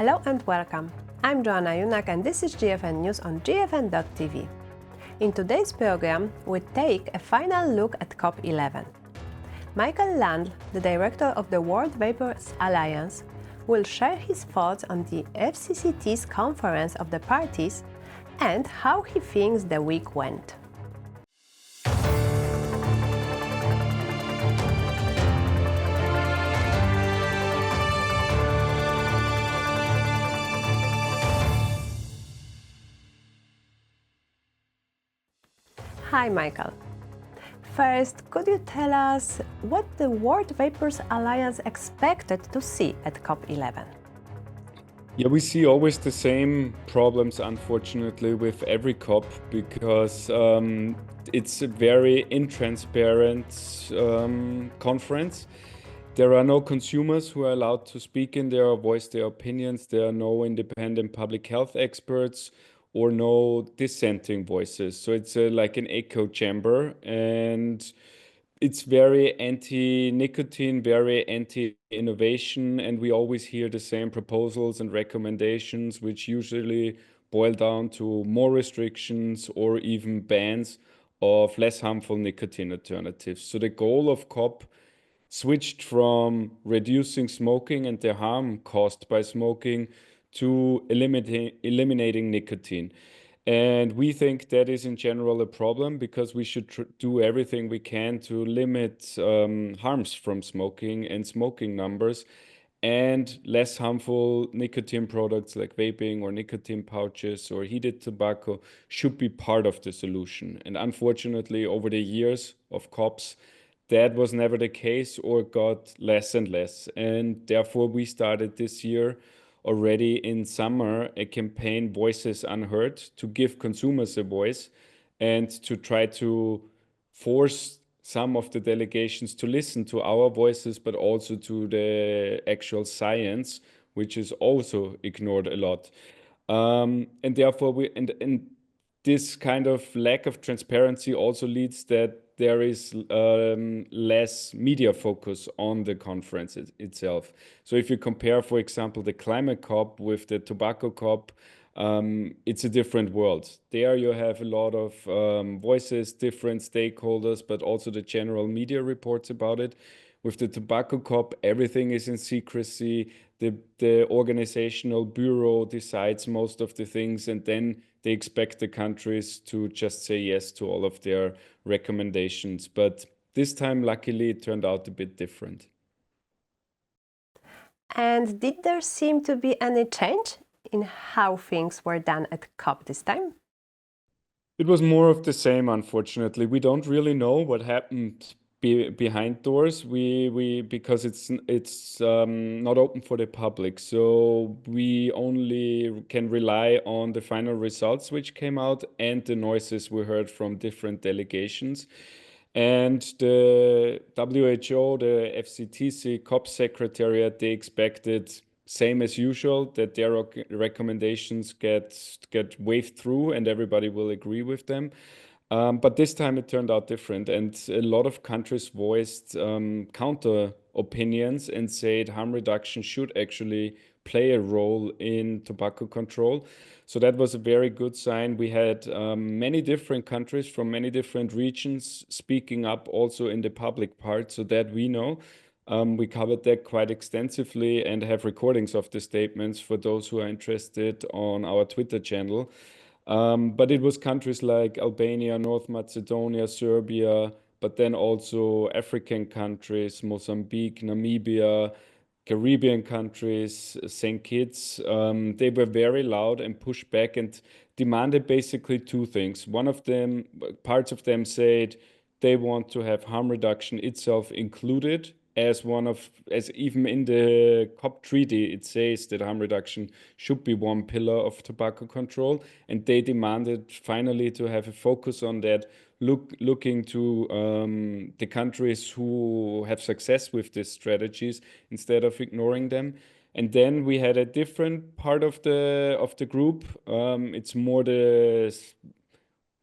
Hello and welcome. I'm Joanna Junak and this is GFN News on GFN.tv. In today's program, we take a final look at COP11. Michael Landl, the director of the World Vapers Alliance, will share his thoughts on the FCCT's conference of the parties and how he thinks the week went. Hi, Michael. First, could you tell us what the World Vapers Alliance expected to see at COP11? Yeah, we see always the same problems, unfortunately, with every COP because it's a very intransparent conference. There are no consumers who are allowed to speak in there or voice their opinions. There are no independent public health experts or no dissenting voices. So it's like an echo chamber, and it's very anti-nicotine, very anti-innovation, and we always hear the same proposals and recommendations, which usually boil down to more restrictions or even bans of less harmful nicotine alternatives. So the goal of COP switched from reducing smoking and the harm caused by smoking to eliminating nicotine. And we think that is in general a problem because we should do everything we can to limit harms from smoking and smoking numbers, and less harmful nicotine products like vaping or nicotine pouches or heated tobacco should be part of the solution. And unfortunately, over the years of COPs, that was never the case or got less and less. And therefore, we started this year already in summer a campaign, Voices Unheard, to give consumers a voice and to try to force some of the delegations to listen to our voices, but also to the actual science, which is also ignored a lot. And therefore, and this kind of lack of transparency also leads that there is less media focus on the conference itself. So if you compare, for example, the climate COP with the tobacco COP, it's a different world. There you have a lot of voices, different stakeholders, but also the general media reports about it. With the tobacco COP, everything is in secrecy. The organizational bureau decides most of the things, and then they expect the countries to just say yes to all of their recommendations. But this time, luckily, it turned out a bit different. And did there seem to be any change in how things were done at COP this time? It was more of the same, unfortunately. We don't really know what happened behind doors. Because it's not open for the public, so we only can rely on the final results which came out and the noises we heard from different delegations. And the WHO, the FCTC, COP Secretariat, they expected same as usual, that their recommendations get waved through and everybody will agree with them. But this time it turned out different, and a lot of countries voiced counter opinions and said harm reduction should actually play a role in tobacco control. So that was a very good sign. We had many different countries from many different regions speaking up also in the public part, so that we know. We covered that quite extensively and have recordings of the statements for those who are interested on our Twitter channel. But it was countries like Albania, North Macedonia, Serbia, but then also African countries, Mozambique, Namibia, Caribbean countries, St. Kitts. They were very loud and pushed back and demanded basically two things. One of them, parts of them said they want to have harm reduction itself included as even in the COP treaty, it says that harm reduction should be one pillar of tobacco control. And they demanded finally to have a focus on that, looking to the countries who have success with these strategies instead of ignoring them. And then we had a different part of the group. It's more the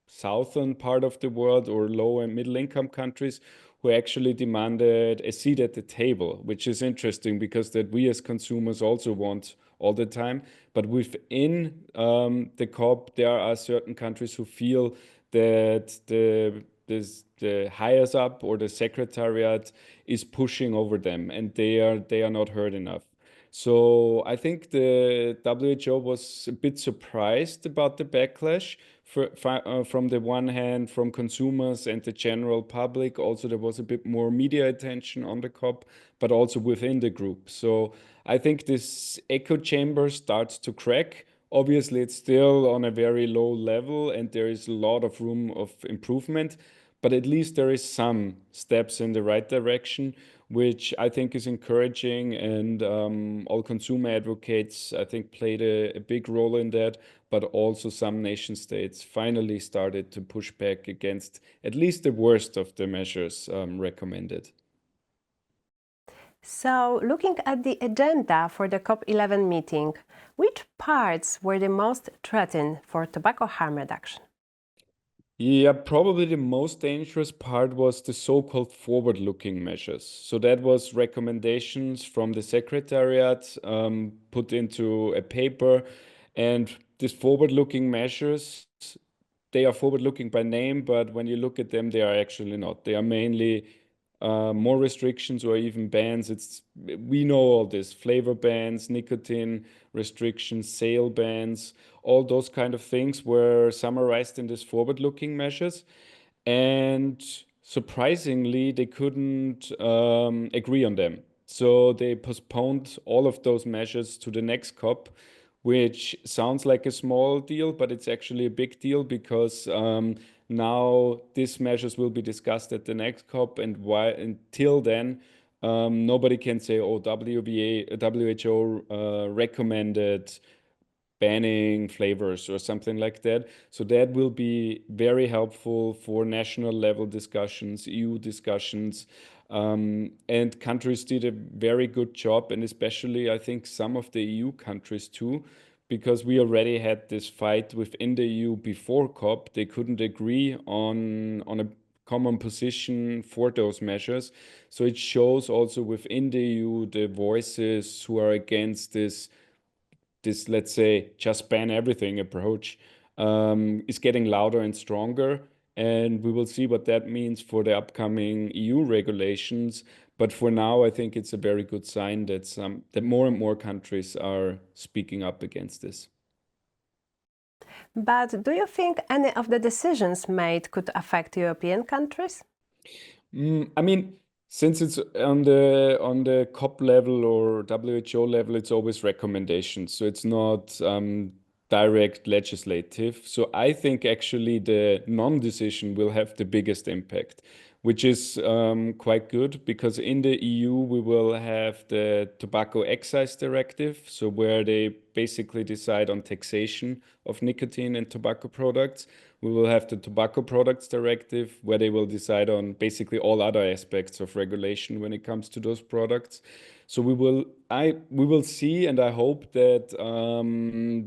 southern part of the world or low and middle income countries who actually demanded a seat at the table, which is interesting because that we as consumers also want all the time. But within the COP, there are certain countries who feel that the highest up or the secretariat is pushing over them, and they are not heard enough. So I think the WHO was a bit surprised about the backlash from the one hand, from consumers and the general public. Also, there was a bit more media attention on the COP, but also within the group. So I think this echo chamber starts to crack. Obviously, it's still on a very low level, and there is a lot of room of improvement, but at least there is some steps in the right direction, which I think is encouraging. And all consumer advocates, I think, played a big role in that. But also some nation states finally started to push back against at least the worst of the measures recommended. So, looking at the agenda for the COP11 meeting, which parts were the most threatened for tobacco harm reduction? Yeah, probably the most dangerous part was the so-called forward-looking measures. So that was recommendations from the Secretariat put into a paper. And these forward-looking measures, they are forward-looking by name, but when you look at them, they are actually not. They are mainly more restrictions or even bans. We know all this: flavor bans, nicotine restrictions, sale bans, all those kind of things were summarized in these forward-looking measures. And surprisingly, they couldn't agree on them. So they postponed all of those measures to the next COP, which sounds like a small deal, but it's actually a big deal because now these measures will be discussed at the next COP, and why until then, nobody can say, "Oh, WHO recommended banning flavors" or something like that. So that will be very helpful for national level discussions, EU discussions. And countries did a very good job, and especially I think some of the EU countries too, because we already had this fight within the EU before COP. They couldn't agree on a common position for those measures. So it shows also within the EU the voices who are against this, let's say, just ban everything approach is getting louder and stronger. And we will see what that means for the upcoming EU regulations. But for now, I think it's a very good sign that more and more countries are speaking up against this. But do you think any of the decisions made could affect European countries? I mean, since it's on the COP level or WHO level, it's always recommendations, so it's not direct legislative. So I think actually the non-decision will have the biggest impact, which is quite good, because in the EU we will have the Tobacco Excise Directive, so where they basically decide on taxation of nicotine and tobacco products. We will have the Tobacco Products Directive, where they will decide on basically all other aspects of regulation when it comes to those products. So we will see, and I hope that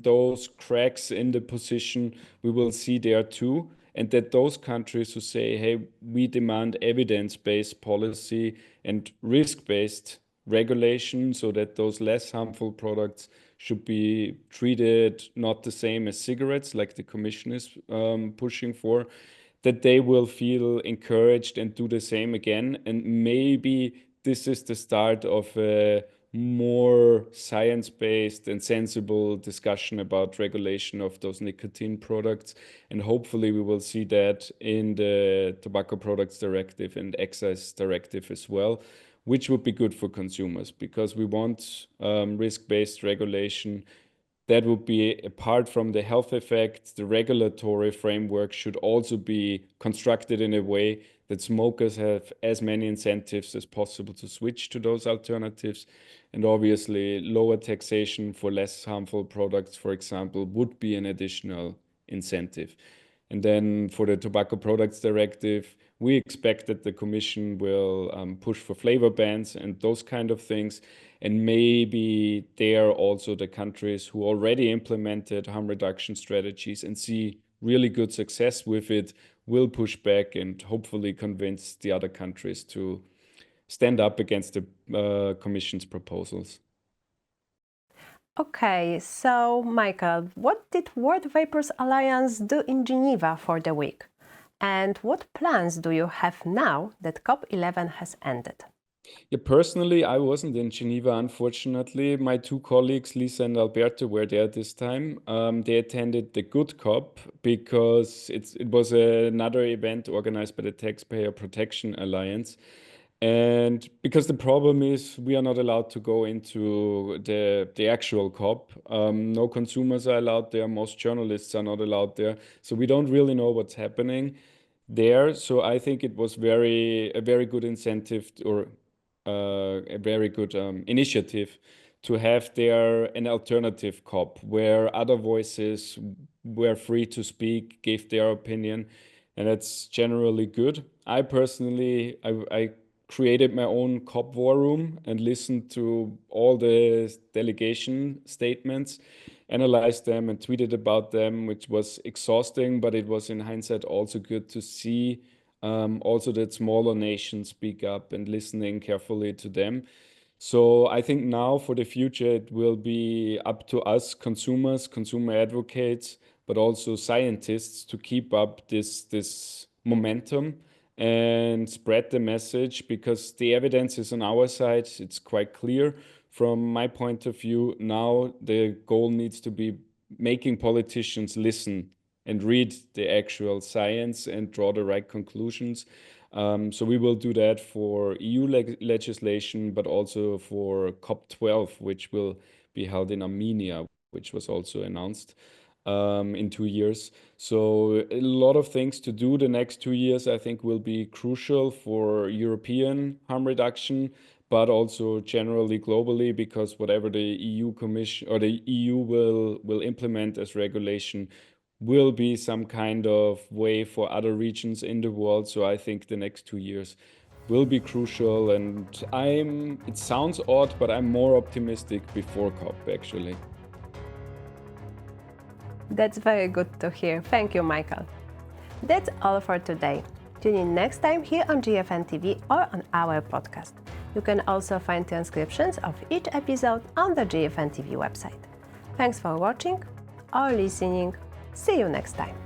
those cracks in the position we will see there too, and that those countries who say, "Hey, we demand evidence-based policy and risk-based regulation, so that those less harmful products should be treated not the same as cigarettes, like the Commission is pushing for," that they will feel encouraged and do the same again. And maybe this is the start of a more science-based and sensible discussion about regulation of those nicotine products. And hopefully we will see that in the Tobacco Products Directive and Excise Directive as well, which would be good for consumers, because we want risk-based regulation. That would be, apart from the health effects, the regulatory framework should also be constructed in a way that smokers have as many incentives as possible to switch to those alternatives. And obviously, lower taxation for less harmful products, for example, would be an additional incentive. And then for the Tobacco Products Directive, we expect that the Commission will push for flavor bans and those kind of things. And maybe they are also the countries who already implemented harm reduction strategies and see really good success with it will push back and hopefully convince the other countries to stand up against the Commission's proposals. Okay, so Michael, what did World Vapers Alliance do in Geneva for the week? And what plans do you have now that COP11 has ended? Yeah, personally, I wasn't in Geneva, unfortunately. My two colleagues, Lisa and Alberto, were there this time. They attended the Good COP because it was another event organized by the Taxpayer Protection Alliance. And because the problem is we are not allowed to go into the actual COP. No consumers are allowed there. Most journalists are not allowed there. So we don't really know what's happening there. So I think it was a very good incentive or a very good initiative to have there an alternative COP where other voices were free to speak, gave their opinion, and that's generally good. I personally, I created my own COP war room and listened to all the delegation statements, analyzed them, and tweeted about them, which was exhausting, but it was in hindsight also good to see also that smaller nations speak up and listening carefully to them. So I think now for the future, it will be up to us consumers, consumer advocates, but also scientists to keep up this momentum and spread the message because the evidence is on our side. It's quite clear. From my point of view, now the goal needs to be making politicians listen and read the actual science and draw the right conclusions. So we will do that for EU legislation, but also for COP12, which will be held in Armenia, which was also announced in 2 years. So a lot of things to do the next 2 years, I think, will be crucial for European harm reduction, but also generally globally, because whatever the EU Commission or the EU will implement as regulation will be some kind of way for other regions in the world. So I think the next 2 years will be crucial. And it sounds odd, but I'm more optimistic before COP actually. That's very good to hear. Thank you, Michael. That's all for today. Tune in next time here on GFN TV or on our podcast. You can also find transcriptions of each episode on the GFN TV website. Thanks for watching or listening. See you next time.